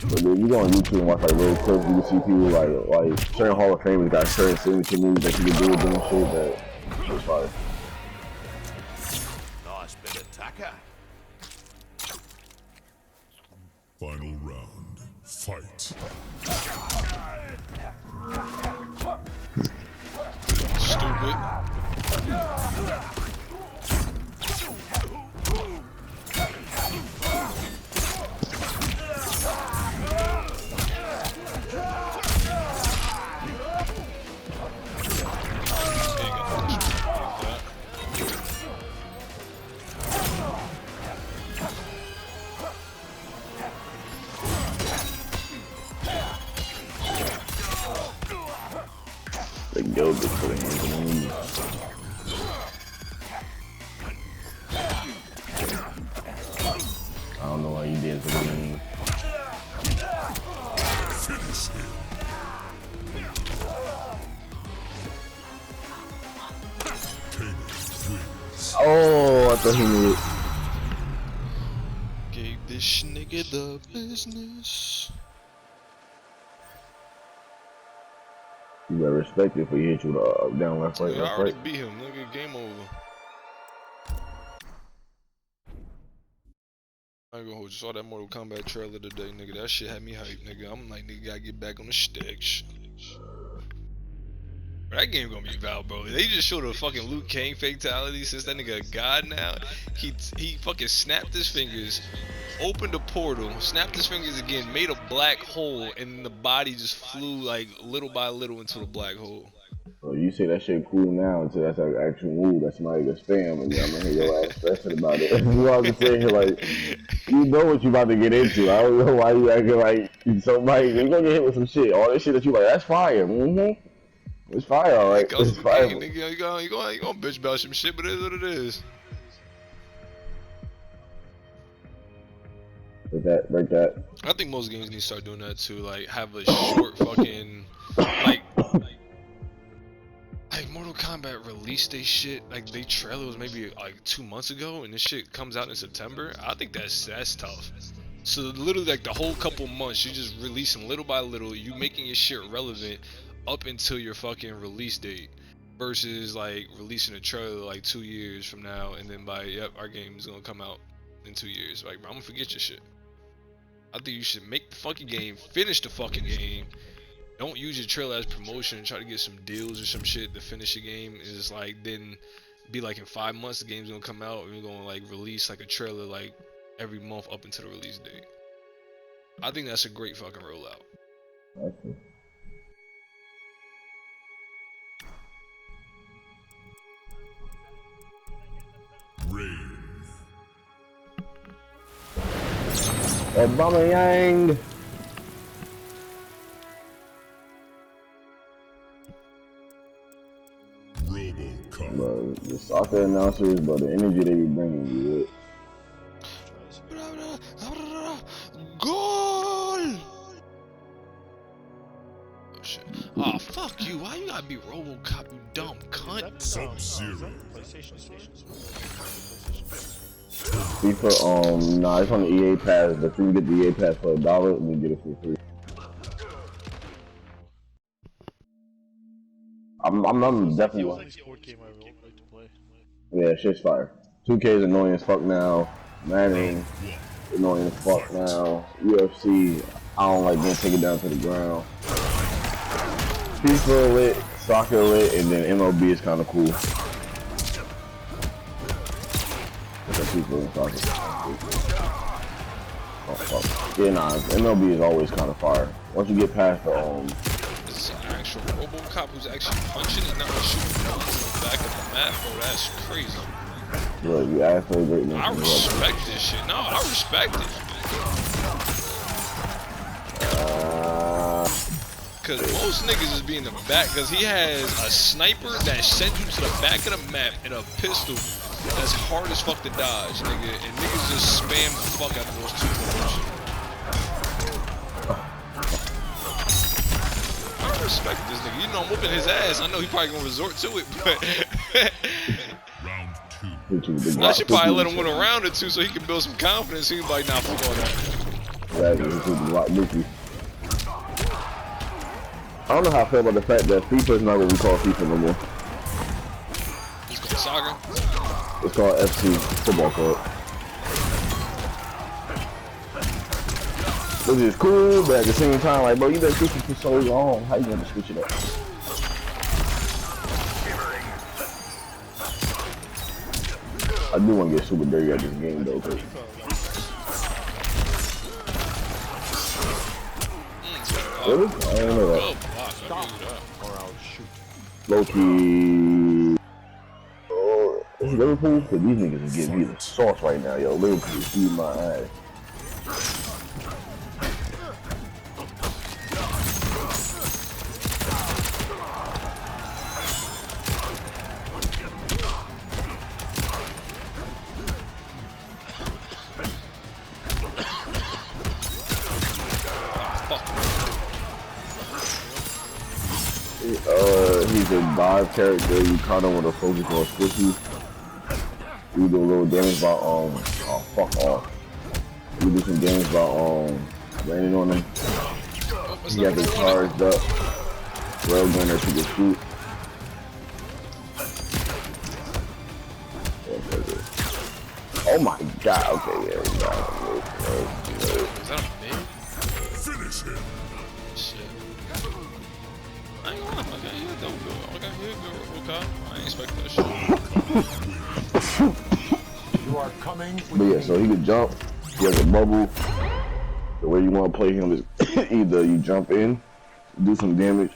But if you go on YouTube and watch like little clips, you can see people like certain Hall of Famers got certain signature moves that you can do with them and shit that it's fire. Nice bit of tacker. Final round. Fight. Stupid. The go good for him. Oh, I thought he knew it. Gave this nigga the business. You better respect it if he hit you with a down left right, Yeah, I left already right. beat him, nigga. Game over. I ain't gonna hold you. Saw that Mortal Kombat trailer today, nigga. That shit had me hyped, nigga. I'm like, nigga, gotta get back on the sticks. That game gonna be valid, bro. They just showed a fucking Liu Kang fatality. Since that nigga a god now, he fucking snapped his fingers, opened a portal, snapped his fingers again, made a black hole, and the body just flew like little by little into the black hole. So you say that shit cool now until that's an actual move that somebody gonna spam, and I'm gonna hear your ass stressing about it. You know what I'm saying? Like, you know what you about to get into. I don't know why you acting like somebody. You gonna get hit with some shit. All this shit that you like, that's fire. It's fire, alright. It's fire. Game, nigga. You gonna bitch about some shit, but it is what it is. Like that. I think most games need to start doing that too. Like, have a short fucking like Mortal Kombat released they shit, like they trailer was maybe like 2 months ago, and this shit comes out in September. I think that's tough. So literally like the whole couple months, you just releasing little by little, you making your shit relevant up until your fucking release date, versus like releasing a trailer like 2 years from now, and then by our game is gonna come out in 2 years. Like, bro, I'm gonna forget your shit. I think you should make the fucking game, finish the fucking game. Don't use your trailer as promotion and try to get some deals or some shit to finish the game. Is like, then be like in 5 months the game's gonna come out and we're gonna like release like a trailer like every month up until the release date. I think that's a great fucking rollout. Okay. Rain. Obama Yang. But the soccer announcers, but the energy they be bringing you Goal! Oh shit. Oh fuck you, why you gotta be RoboCop, you dumb cunt? Sub-Zero. FIFA, nah, it's on the EA Pass, but you can get the EA Pass for $1 and you get it for free. I'm definitely. Yeah, shit's fire. 2K is annoying as fuck now. Madden, annoying as fuck now. UFC, I don't like getting taken down to the ground. FIFA lit, soccer lit, and then MLB is kind of cool. FIFA and soccer. Oh fuck. Yeah, nah, MLB is always kind of fire. Once you get past the This is an actual RoboCop who's actually punching and not shooting bullets in the back of the map, bro. That's crazy. Look, you asked for a great name. I respect this shit. No, I respect it. Cause most niggas is be in the back, cause he has a sniper that sends you to the back of the map and a pistol that's hard as fuck to dodge, nigga. And niggas just spam the fuck out of those two bullets. I respect this nigga. You know I'm whooping his ass. I know he probably gonna resort to it, but Round 2. I should probably let him win a round or two so he can build some confidence. He can be like, nah, fuck all that. I don't know how I feel about the fact that FIFA is not what we call FIFA no more. It's called soccer. It's called FC, football club. Which is cool, but at the same time, like, bro, you been switching for so long. How you gonna switch it up? I do want to get super dirty at this game, though. Really? I don't know that. Low key. Oh, it's Liverpool? Cause these niggas is getting me the sauce right now, yo. Liverpool is eating my ass. He's a dive character. You kind of want to focus on squishy. You do a little damage by oh fuck off. You do some damage by landing on him. You got the charged up railgun that you can shoot. Oh my god, okay, yeah, Is that a name? Finish him. Shit. I ain't gonna lie, okay, yeah, that was good. Okay, yeah, good, okay. I ain't expect that shit. You are coming. But yeah, so he could jump, he has a bubble. The way you want to play him is either you jump in, do some damage,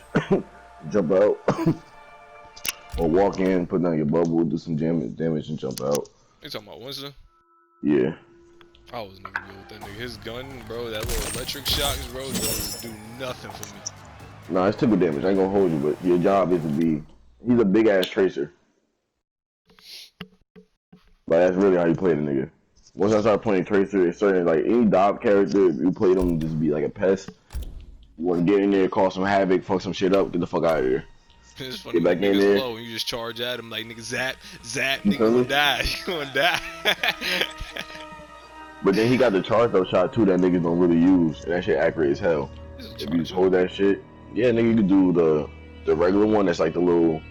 jump out, or walk in, put down your bubble, do some damage, and jump out. You talking about Winston? Yeah. I was never good with that nigga. His gun, bro, that little electric shocks, bro, doesn't do nothing for me. Nah, it's typical damage. I ain't gonna hold you, but your job is to be. He's a big ass tracer. But that's really how you play the nigga. Once I start playing tracer, it's certain like any Dob character, if you play them just be like a pest. You wanna get in there, cause some havoc, fuck some shit up, get the fuck out of here. It's funny Get back when in niggas there. low and you just charge at him like nigga zap, You nigga feel me? gonna die, you gonna die. But then he got the charge up shot too that niggas don't really use, and that shit accurate as hell. If you just hold that shit, yeah, nigga, you can do the regular one that's like the little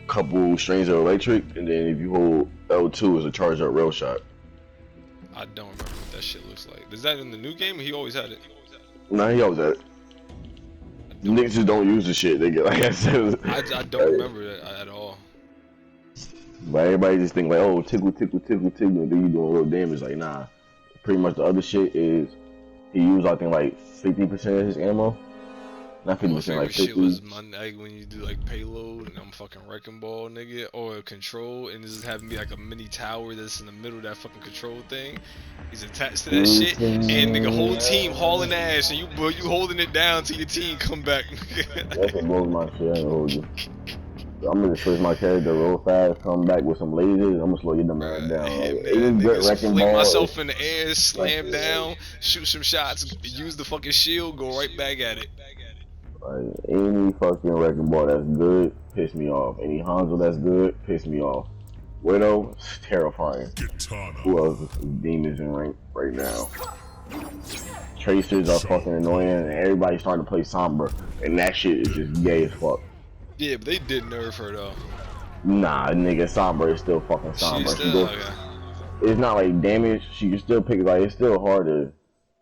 couple strings of electric, and then if you hold L2 is a charged up rail shot. I don't remember what that shit looks like. Is that in the new game or he always had it? Nah, he always had it. Niggas just don't use the shit, nigga. Like I said, I don't remember that at all. But everybody just think like, oh, tickle, tickle, tickle, tickle, and then you doing real damage. Like, nah. Pretty much the other shit is he used, I think, like 50% of his ammo. Not 50%, My like favorite 50. shit was like when you do like payload and I'm fucking wrecking ball, nigga, or control, and this is having me like a mini tower that's in the middle of that fucking control thing. He's attached to that shit, and nigga, whole team hauling ass, and you holding it down till your team come back. That's what blows my shit. I ain't gonna hold you. I'm gonna switch my character real fast, come back with some lasers, I'm gonna slow your dumb ass down. Hey, Like, man, any good niggas wrecking fling ball myself is- in the air, slam down, shoot some shots, use the fucking shield, go right back at it. Like, any fucking wrecking ball that's good, piss me off. Any Hanzo that's good, piss me off. Widow, it's terrifying. Katana. Who else is demons in rank right now? Tracers are fucking annoying, and everybody's starting to play Sombra, and that shit is just gay as fuck. Yeah, but they did nerf her though. Nah, nigga, Sombra is still fucking Sombra. She's She still, goes, it's not like damage. She can still pick. Like, it's still hard to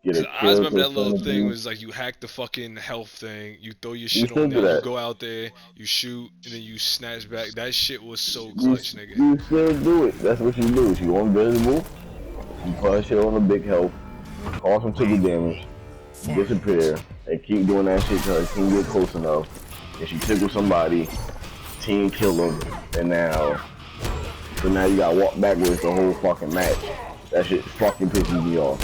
get a I kill. remember to that little some thing degree. was like you hack the fucking health thing, you throw your shit still on do there, you that. go out there, you shoot, and then you snatch back. That shit was so You, clutch, nigga. you still do it. That's what you do. If you go invisible, you put that shit on the big health, cause some tickle damage, disappear, and keep doing that shit till the team get close enough. And she tickle somebody, team kill them, and now you gotta walk backwards the whole fucking match. That shit fucking pisses me off.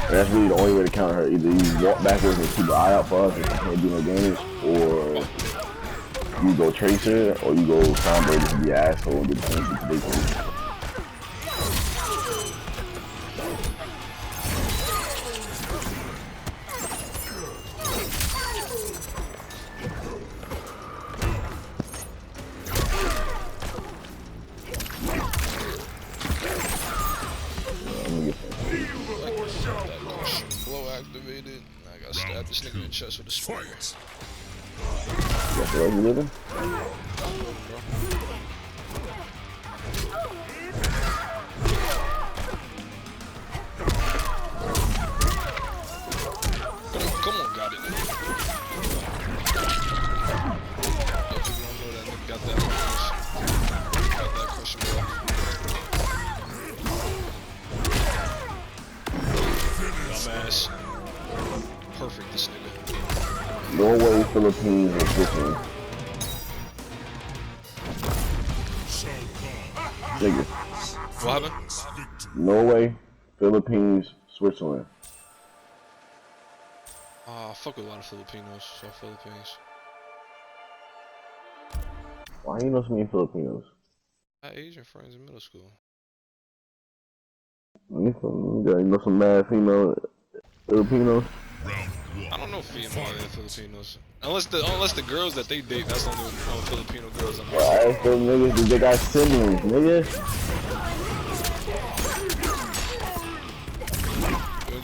And that's really the only way to counter her. Either you walk backwards and keep an eye out for us if you can't do no damage, or you go Tracer, or you go Sombra just be an asshole and get the same shit they do. Blow activated. I got stabbed this nigga in the chest with a spear. Fight. That's what you living? Come on, got it. Nigga. If you don't know that nigga got that cushion, bro. Dumbass. Perfect, this nigga. Norway, Philippines, and Switzerland. Nigga. What happened? Norway, Philippines, Switzerland. I fuck with a lot of Filipinos, so Philippines. Why you know so many Filipinos? I had Asian friends in middle school. You know some mad female Filipinos? I don't know female Filipinos. Unless the girls that they date, that's the only Filipino girls I'm Well, I asked those niggas if they got siblings, nigga.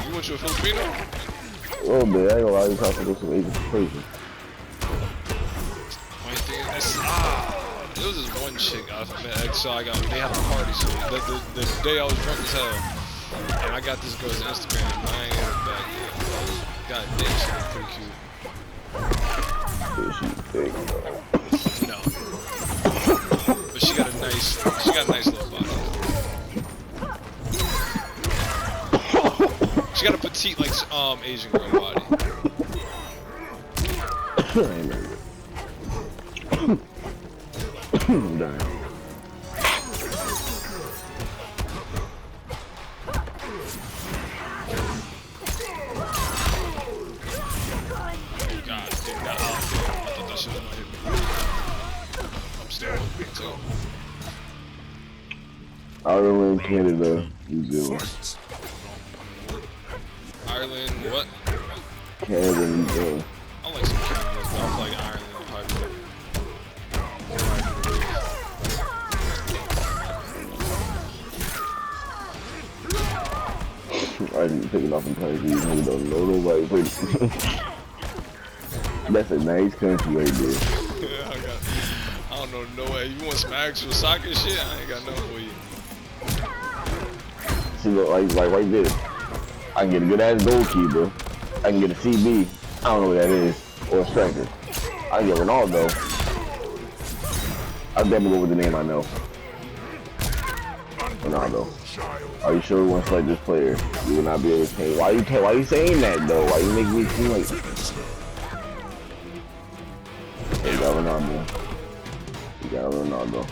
You want you a Filipino? A little bit, I ain't gonna lie, you talking to some Asian crazy. Only thing is, there was this one chick I met, so they had a party, so the day I was drunk as hell, and I got this girl's Instagram, and I ain't got it back yet. God damn, she was pretty cute. Yeah, she big, bro. No. But she got a nice little body. She got a petite, like, Asian girl body. Damn. Ireland, Canada, New Zealand. Ireland, what? Canada, New Zealand. I like some Canada, but I feel like Ireland would probably I didn't pick it off in country, you don't know nobody. That's a nice country right there. I don't know no way. You want some actual soccer shit? I ain't got nothing for you. See, look, like right there. I can get a good ass goalkeeper. I can get a CB. I don't know what that is. Or a striker. I can get Ronaldo. I'll definitely go with the name I know. Ronaldo. Are you sure we want to select this player? You will not be able to change. Why you saying that though? Why you make me feel like you got Ronaldo. You got Ronaldo.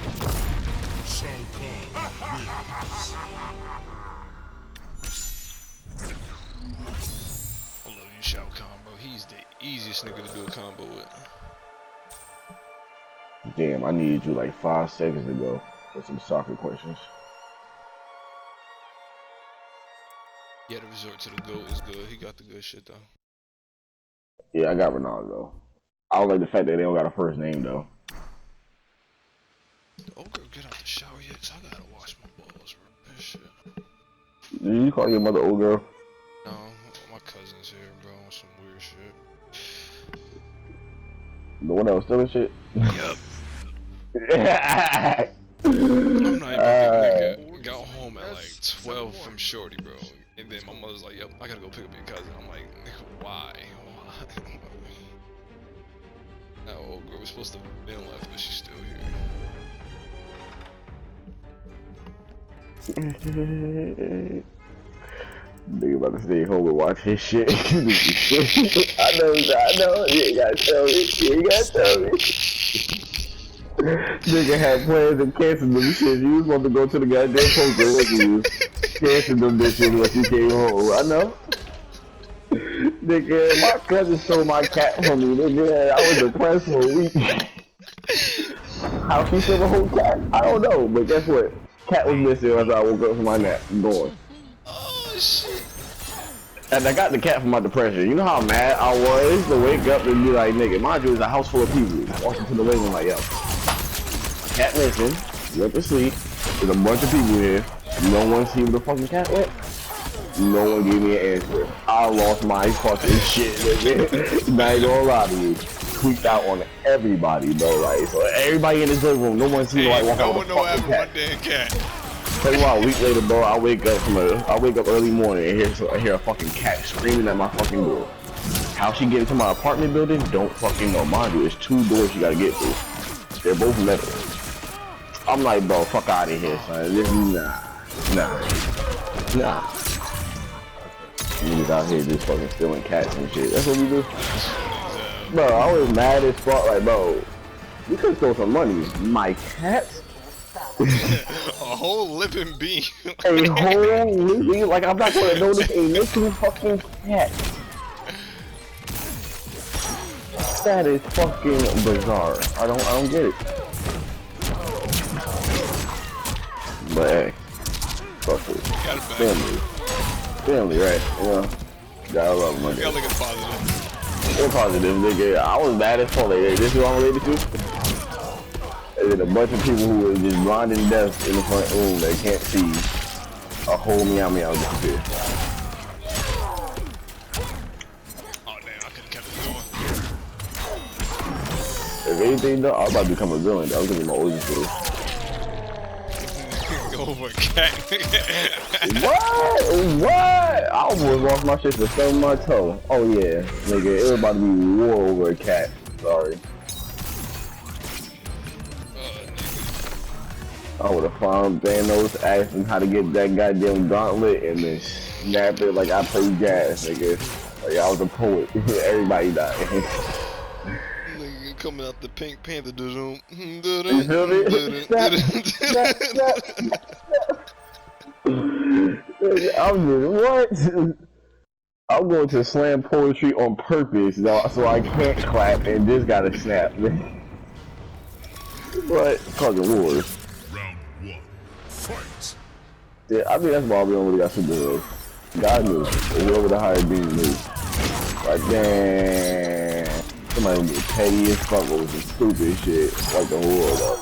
I love you, Shao Kahn, bro. He's the easiest nigga to do a combo with. Damn, I needed you like 5 seconds ago for some soccer questions. Yeah, the resort to the GOAT is good. He got the good shit though. Yeah, I got Ronaldo. I don't like the fact that they don't got a first name though. Oh girl, get out the shower yet? Cause I gotta wash my balls, bro. This shit. Did you call your mother old girl? No, my cousin's here, bro. On some weird shit. The one that was stealing shit? Yup. I'm not even nigga. Got home at like 12 from Shorty, bro. And then my mother's like, "Yep, I gotta go pick up your cousin." I'm like, "Nigga, why? That old girl was supposed to have been left, but she's still here." Nigga about to stay home and watch his shit. I know. You ain't gotta tell me. Nigga had plans and canceled them shit. You was supposed to go to the goddamn poker with you. Canceled them bitches when you came home. I know. Nigga, my cousin stole my cat from me. Nigga, I was depressed for a week. How she stole the whole cat? I don't know, but guess what? Cat was missing as I woke up from my nap. Gone. Oh shit. And I got the cat from my depression. You know how mad I was to wake up and be like, nigga, mind you, it's a house full of people. Walking to the living room like, yo, cat missing, went to sleep, there's a bunch of people here, no one seen where the fucking cat went. No one gave me an answer. I lost my fucking shit, nigga. Not gonna lie to you. Tweaked out on everybody, bro. Like, so everybody in this living room, no one seen like walk out with a fucking cat. Damn cat. Tell you what, a week later, bro, I wake up early morning and I hear a fucking cat screaming at my fucking door. How she get into my apartment building? Don't fucking know. Mind you, there's 2 doors you gotta get through. They're both metal. I'm like, bro, fuck out of here, son. This nah. Niggas out here just fucking stealing cats and shit. That's what we do. Bro, I was mad as fuck. Like, bro, you could steal some money. My cats? A whole living being. A whole living? Like, I'm not gonna notice a missing fucking cat. That is fucking bizarre. I don't get it. But hey, fuck it. Family, right? You know, I love my Y'all nigga. niggas positive. We're positive, nigga. I was mad as fuck. Like, this is what I'm related to. And then a bunch of people who were just blind and deaf in the front room that can't see a whole meow meow disappear. Oh damn, I could've kept it going. If anything though, I'm about to become a villain. That was gonna be my origin story. Over a cat. What? What? I almost lost my shit for stubbing my toe. Oh yeah, nigga, it was about to be war over a cat. Sorry. I would have found Thanos, asked him how to get that goddamn gauntlet, and then snapped it like I played jazz, nigga. Like I was a poet. Everybody died. Nigga coming out the Pink Panther. You feel me? I'm just, what? I'm going to slam poetry on purpose, so I can't clap and just gotta snap. But fucking wars. Round one. Fight. Yeah, I mean that's why we don't really got superheroes. God knew. Whoever the higher being knew. Like damn, somebody get petty as fuck over some stupid shit like the world up.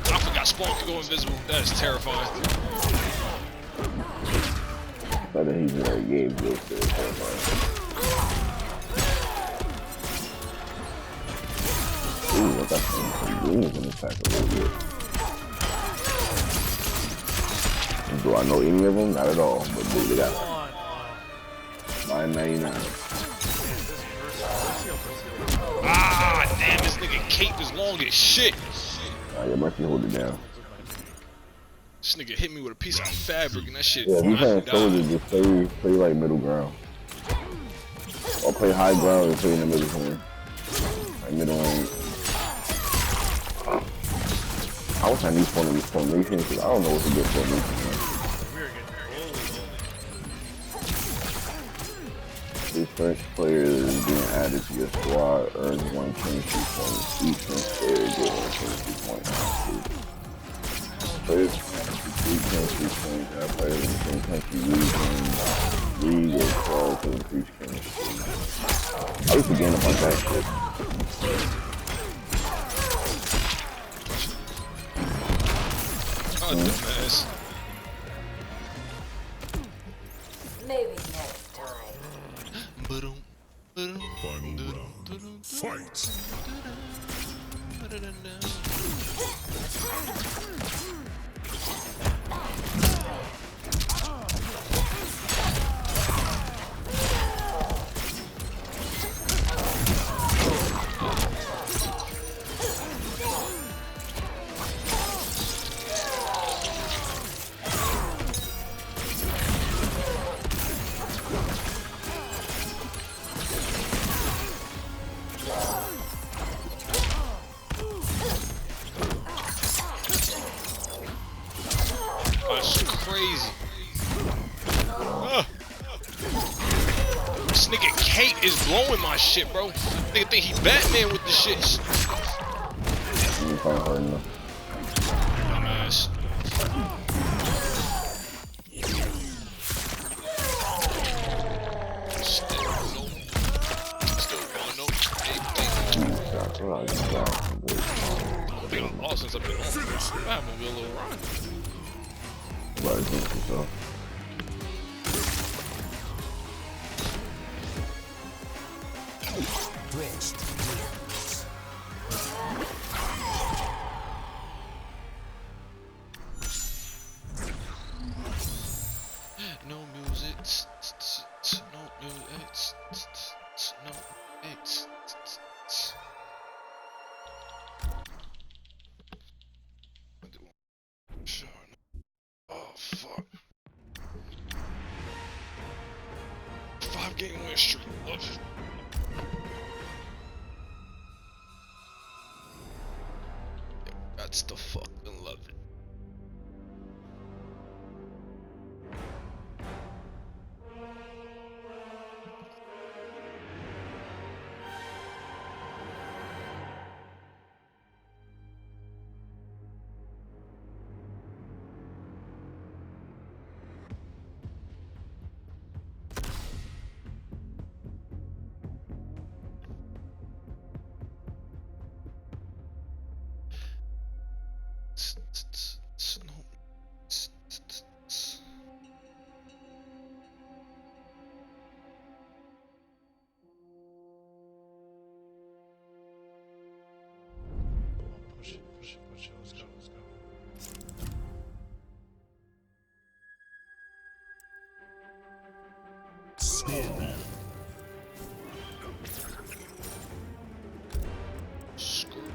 I forgot Spawn could go invisible. That is terrifying. I think he's in that game real quick. Ooh, I got some greens in this pack a little bit. Do I know any of them? Not at all, but dude, they got $9.99. Ah, damn, this nigga cape is long as shit. Yeah, Murphy, hold it down. This nigga hit me with a piece of fabric and that shit. Yeah, if you playing soldier, just play like middle ground. Or play high ground and play in the middle lane. Like middle lane. I wish I knew formations, because I don't know what's a good formation. This French player is being added to your squad, earns 123 points. Each French player gets 123 points. Players can 3 points. That players in the same country league or crawl to increase chemistry. I used to gain up on that shit. Oh, dumbass. Maybe next time. Final round. Fight. That's crazy. This nigga Kate is blowing my shit, bro. Nigga think he Batman with the shit. Dumbass. Still going no. I think I'm lost since I've been on. I haven't been a little run. No music, no music, no music. Sure. Oh fuck. 5-game win streak. Love it. That's the fucking love it. Scorpion,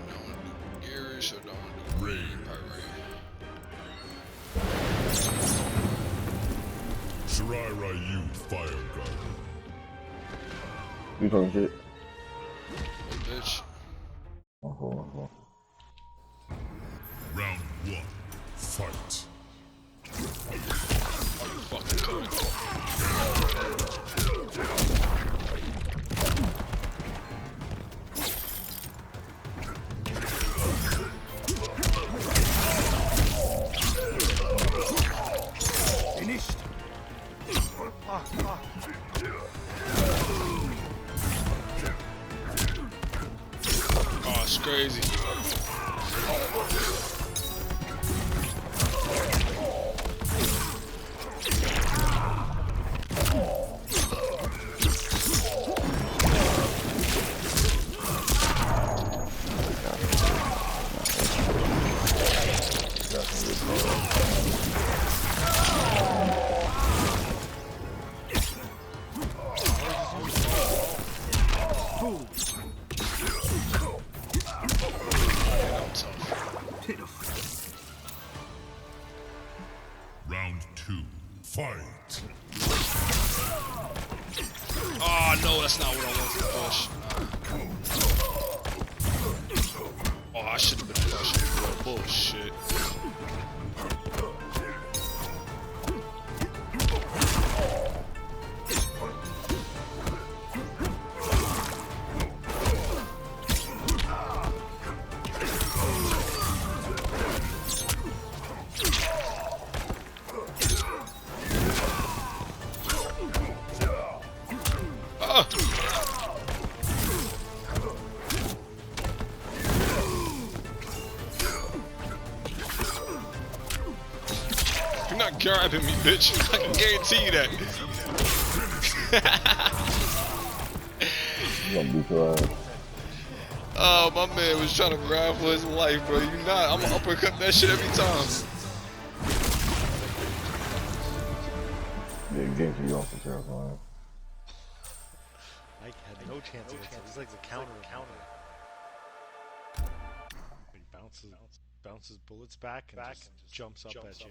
don't wanna do Garish, or don't wanna do Rain. Shirai Ryu Fire Guard. You talking shit? Oh, bitch. Round 1. Fight. Fucking coming. Finished. Oh, it's crazy. Round 2. Fight. Oh no, that's not what I wanted to push. Oh, I should have been pushing. Bullshit. You're not grabbing me, bitch. I can guarantee you that. You gonna beat your ass. Oh, my man was trying to grab for his life, bro. You not. I'm gonna uppercut that shit every time. Yeah, game for you off the terrifying. I had no chance against it. It was like the counter. He bounces bullets back and just jumps up at you.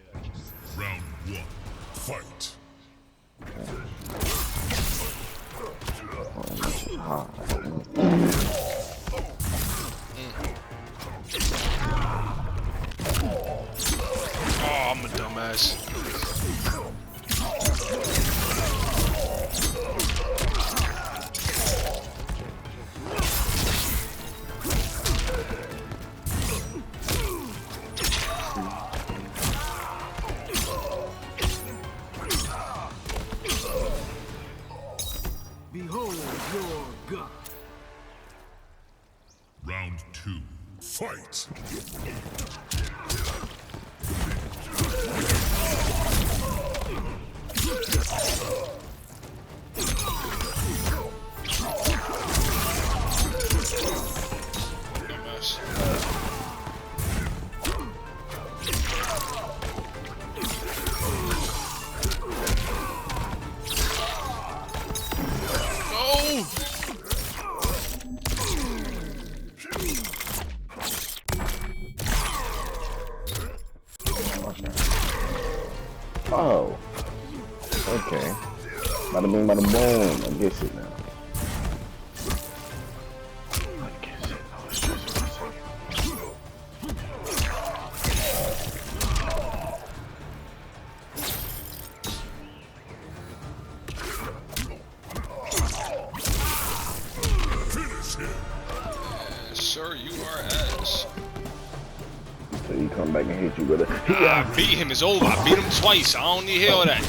Round 1. Fight. Oh, I'm a dumbass. Behold your God. Round 2. Fight. Dumbass. No! Oh. Okay. Bada bing, bada boom. I guess it now. I guess it. I was just for a second. Finish him. Sir, you are ass. So you come back and hit you with a. I beat him, it's over. I beat him twice. I don't need to hear all that.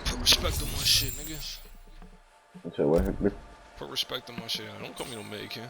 Put respect on my shit, nigga. So what? Put respect on my shit. Don't call me no American.